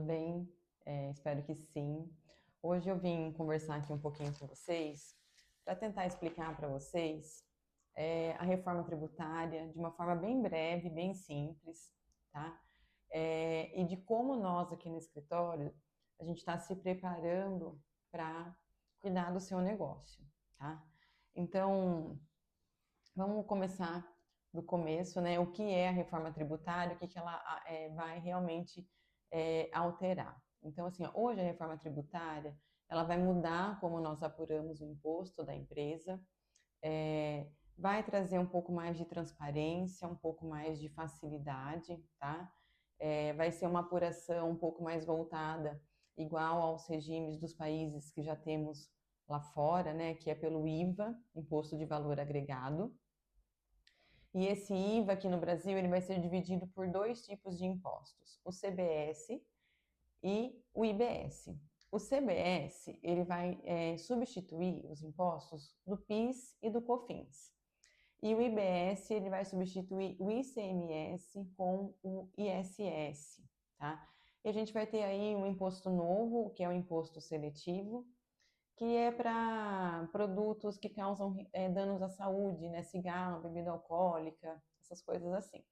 bem? Espero que sim. Hoje eu vim conversar aqui um pouquinho com vocês para tentar explicar para vocês a reforma tributária de uma forma bem breve, bem simples, tá? E de como nós aqui no escritório a gente está se preparando para cuidar do seu negócio, tá? Então, vamos começar do começo, né? O que é a reforma tributária, o que que ela vai realmente alterar. Então, assim, ó, hoje a reforma tributária, ela vai mudar como nós apuramos o imposto da empresa, vai trazer um pouco mais de transparência, um pouco mais de facilidade, tá? Vai ser uma apuração um pouco mais voltada, igual aos regimes dos países que já temos lá fora, né? Que é pelo IVA, Imposto de Valor Agregado. E esse IVA aqui no Brasil ele vai ser dividido por dois tipos de impostos, o CBS e o IBS. O CBS ele vai substituir os impostos do PIS e do COFINS. E o IBS ele vai substituir o ICMS com o ISS, tá? E a gente vai ter aí um imposto novo, que é o imposto seletivo, que é para produtos que causam danos à saúde, né? Cigarro, bebida alcoólica, essas coisas assim.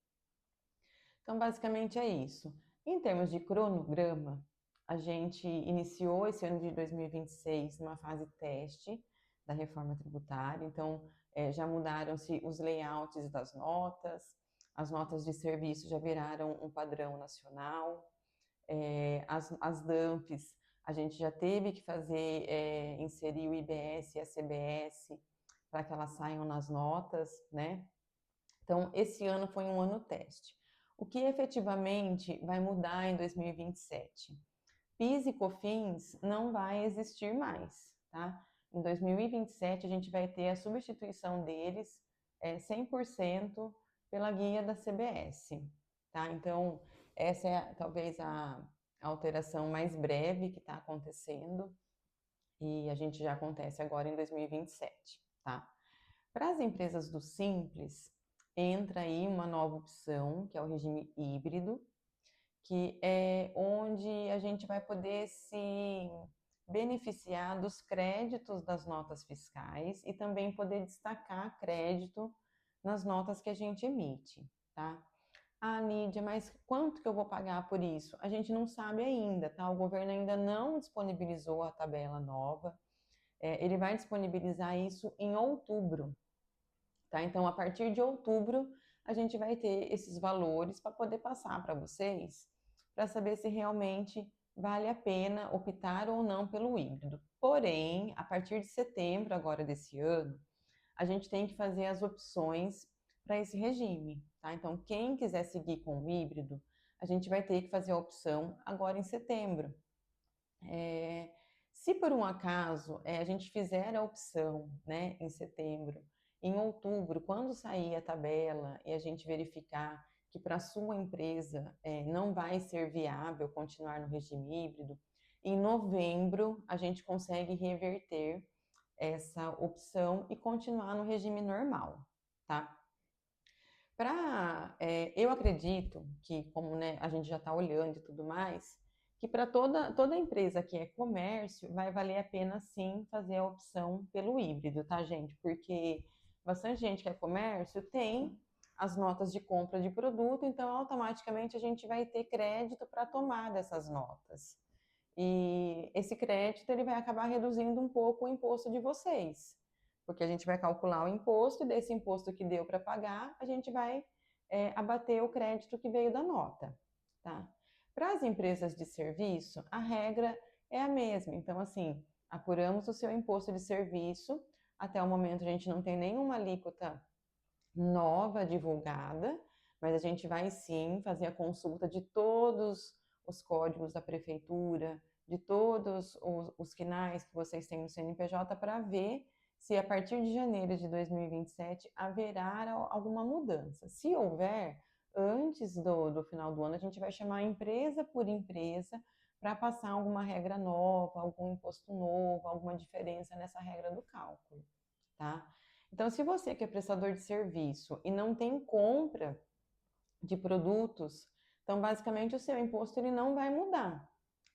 Então, basicamente é isso. Em termos de cronograma, a gente iniciou esse ano de 2026 numa fase teste da reforma tributária, então já mudaram-se os layouts das notas, as notas de serviço já viraram um padrão nacional, as DAMPs, a gente já teve que fazer, inserir o IBS e a CBS para que elas saiam nas notas, né? Então, esse ano foi um ano teste. O que efetivamente vai mudar em 2027? PIS e COFINS não vai existir mais, tá? Em 2027, a gente vai ter a substituição deles 100% pela guia da CBS, tá? Então, essa é talvez a alteração mais breve que está acontecendo e a gente já acontece agora em 2027, tá? Para as empresas do Simples, entra aí uma nova opção, que é o regime híbrido, que é onde a gente vai poder se beneficiar dos créditos das notas fiscais e também poder destacar crédito nas notas que a gente emite, tá? Ah, Nídia, mas quanto que eu vou pagar por isso? A gente não sabe ainda, tá? O governo ainda não disponibilizou a tabela nova. Ele vai disponibilizar isso em outubro, tá? Então, a partir de outubro, a gente vai ter esses valores para poder passar para vocês, para saber se realmente vale a pena optar ou não pelo híbrido. Porém, a partir de setembro agora desse ano, a gente tem que fazer as opções para esse regime, tá? Então, quem quiser seguir com o híbrido, a gente vai ter que fazer a opção agora em setembro. Se por um acaso a gente fizer a opção, né, em setembro, em outubro, quando sair a tabela e a gente verificar que para a sua empresa não vai ser viável continuar no regime híbrido, em novembro a gente consegue reverter essa opção e continuar no regime normal, tá? Eu acredito que, como né, a gente já está olhando e tudo mais, que para toda empresa que é comércio, vai valer a pena sim fazer a opção pelo híbrido, tá, gente? Porque bastante gente que é comércio tem as notas de compra de produto, então automaticamente a gente vai ter crédito para tomar dessas notas. E esse crédito ele vai acabar reduzindo um pouco o imposto de vocês, porque a gente vai calcular o imposto e desse imposto que deu para pagar, a gente vai abater o crédito que veio da nota, tá? Para as empresas de serviço, a regra é a mesma. Então, assim, apuramos o seu imposto de serviço, até o momento a gente não tem nenhuma alíquota nova divulgada, mas a gente vai sim fazer a consulta de todos os códigos da prefeitura, de todos os quinais que vocês têm no CNPJ para ver se a partir de janeiro de 2027 haverá alguma mudança. Se houver, antes do final do ano, a gente vai chamar empresa por empresa para passar alguma regra nova, algum imposto novo, alguma diferença nessa regra do cálculo, tá? Então, se você que é prestador de serviço e não tem compra de produtos, então basicamente o seu imposto ele não vai mudar,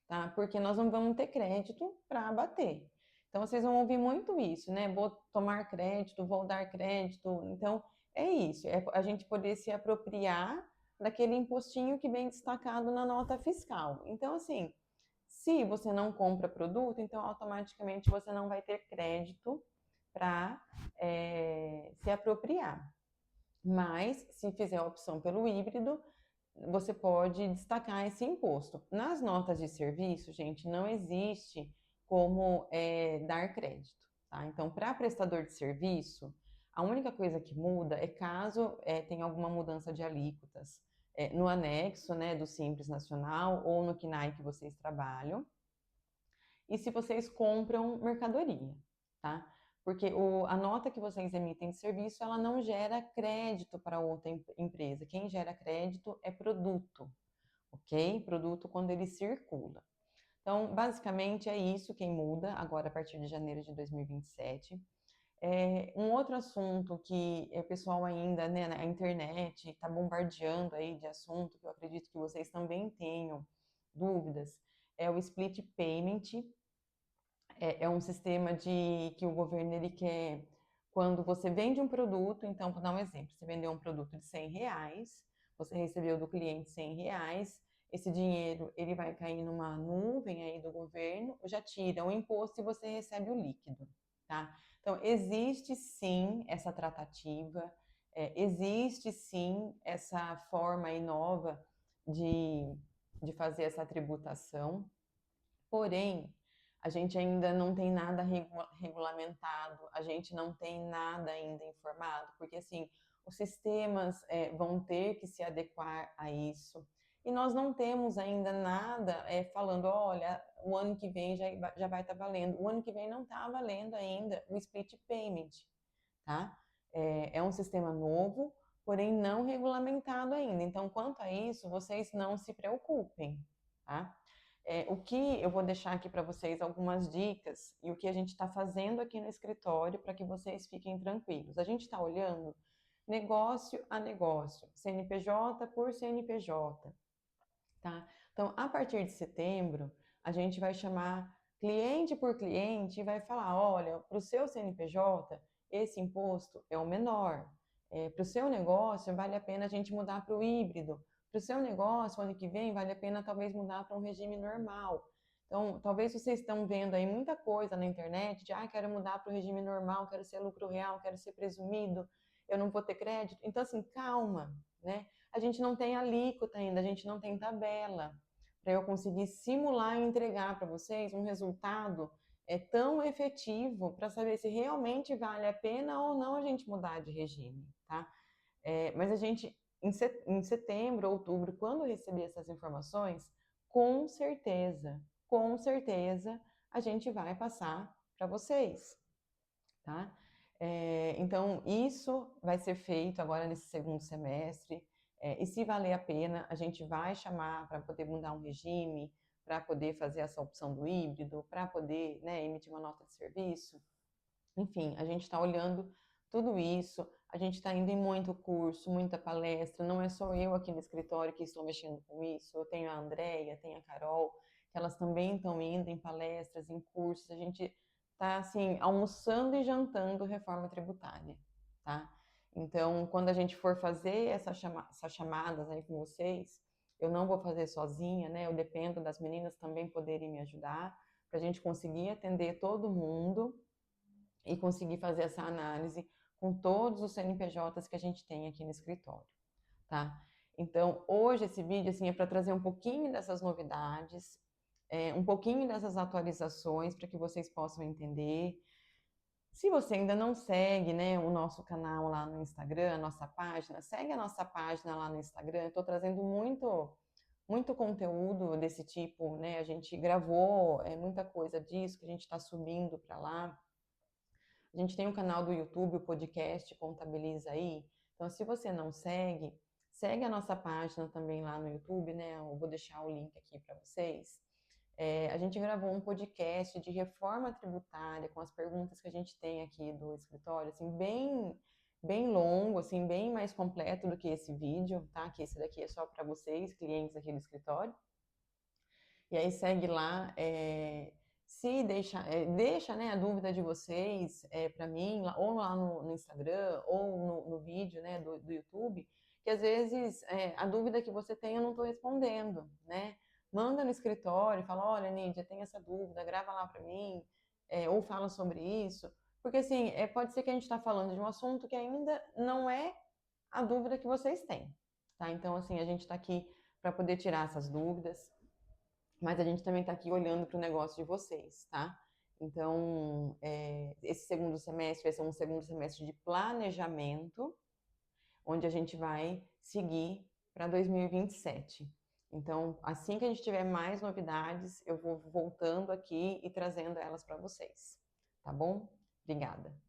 tá? Porque nós não vamos ter crédito para abater. Então, vocês vão ouvir muito isso, né? Vou tomar crédito, vou dar crédito. Então, é isso, é a gente poder se apropriar daquele impostinho que vem destacado na nota fiscal. Então, assim, se você não compra produto, então automaticamente você não vai ter crédito para se apropriar. Mas, se fizer a opção pelo híbrido, você pode destacar esse imposto. Nas notas de serviço, gente, não existe como dar crédito. Tá? Então, para prestador de serviço, a única coisa que muda é caso tenha alguma mudança de alíquotas no anexo, né, do Simples Nacional ou no CNAE que vocês trabalham, e se vocês compram mercadoria, tá? Porque a nota que vocês emitem de serviço, ela não gera crédito para outra empresa. Quem gera crédito é produto, ok? Produto quando ele circula. Então, basicamente é isso quem muda agora a partir de janeiro de 2027. Um outro assunto que o pessoal ainda, né, na internet está bombardeando aí de assunto, que eu acredito que vocês também tenham dúvidas, é o split payment. É um sistema que o governo ele quer, quando você vende um produto, então, vou dar um exemplo, você vendeu um produto de R$ 100, você recebeu do cliente R$ 100, esse dinheiro ele vai cair numa nuvem aí do governo, já tira o imposto e você recebe o líquido, tá? Então, existe sim essa tratativa, existe sim essa forma aí nova de fazer essa tributação, porém, a gente ainda não tem nada regulamentado, a gente não tem nada ainda informado, porque assim, os sistemas vão ter que se adequar a isso. E nós não temos ainda nada falando, olha, o ano que vem já vai estar valendo. O ano que vem não está valendo ainda o split payment, tá? É um sistema novo, porém não regulamentado ainda. Então, quanto a isso, vocês não se preocupem, tá? O que eu vou deixar aqui para vocês algumas dicas e o que a gente está fazendo aqui no escritório para que vocês fiquem tranquilos. A gente está olhando negócio a negócio, CNPJ por CNPJ, tá? Então, a partir de setembro, a gente vai chamar cliente por cliente e vai falar, olha, para o seu CNPJ, esse imposto é o menor. Para o seu negócio, vale a pena a gente mudar para o híbrido. Para o seu negócio, ano que vem, vale a pena talvez mudar para um regime normal. Então, talvez vocês estão vendo aí muita coisa na internet de, quero mudar para o regime normal, quero ser lucro real, quero ser presumido, eu não vou ter crédito. Então, assim, calma, né? A gente não tem alíquota ainda, a gente não tem tabela para eu conseguir simular e entregar para vocês um resultado tão efetivo para saber se realmente vale a pena ou não a gente mudar de regime, tá? Mas a gente, em setembro, outubro, quando receber essas informações, com certeza, a gente vai passar para vocês, tá? Então, isso vai ser feito agora nesse segundo semestre. E se valer a pena, a gente vai chamar para poder mudar um regime, para poder fazer essa opção do híbrido, para poder, né, emitir uma nota de serviço. Enfim, a gente está olhando tudo isso, a gente está indo em muito curso, muita palestra, não é só eu aqui no escritório que estou mexendo com isso, eu tenho a Andréia, tenho a Carol, que elas também estão indo em palestras, em cursos, a gente está, assim, almoçando e jantando reforma tributária, tá? Então, quando a gente for fazer essas chamadas aí com vocês, eu não vou fazer sozinha, né? Eu dependo das meninas também poderem me ajudar, para a gente conseguir atender todo mundo e conseguir fazer essa análise com todos os CNPJs que a gente tem aqui no escritório, tá? Então, hoje esse vídeo assim, é para trazer um pouquinho dessas novidades, um pouquinho dessas atualizações para que vocês possam entender. Se você ainda não segue, né, o nosso canal lá no Instagram, a nossa página, segue a nossa página lá no Instagram. Eu estou trazendo muito conteúdo desse tipo, né? A gente gravou muita coisa disso que a gente está subindo para lá. A gente tem um canal do YouTube, o podcast Contabiliza Aí. Então, se você não segue, segue a nossa página também lá no YouTube, né? Eu vou deixar o link aqui para vocês. A gente gravou um podcast de reforma tributária com as perguntas que a gente tem aqui do escritório, assim, bem longo, assim, bem mais completo do que esse vídeo, tá? Que esse daqui é só para vocês, clientes aqui do escritório. E aí segue lá, se deixa, né, a dúvida de vocês para mim, ou lá no Instagram, ou no vídeo, né, do YouTube, que às vezes a dúvida que você tem eu não estou respondendo, né? Manda no escritório, fala, olha, Nídia, tem essa dúvida, grava lá para mim, ou fala sobre isso. Porque assim, pode ser que a gente está falando de um assunto que ainda não é a dúvida que vocês têm, tá? Então, assim, a gente está aqui para poder tirar essas dúvidas, mas a gente também está aqui olhando para o negócio de vocês, tá? Então, esse segundo semestre vai ser um segundo semestre de planejamento, onde a gente vai seguir para 2027. Então, assim que a gente tiver mais novidades, eu vou voltando aqui e trazendo elas para vocês, tá bom? Obrigada.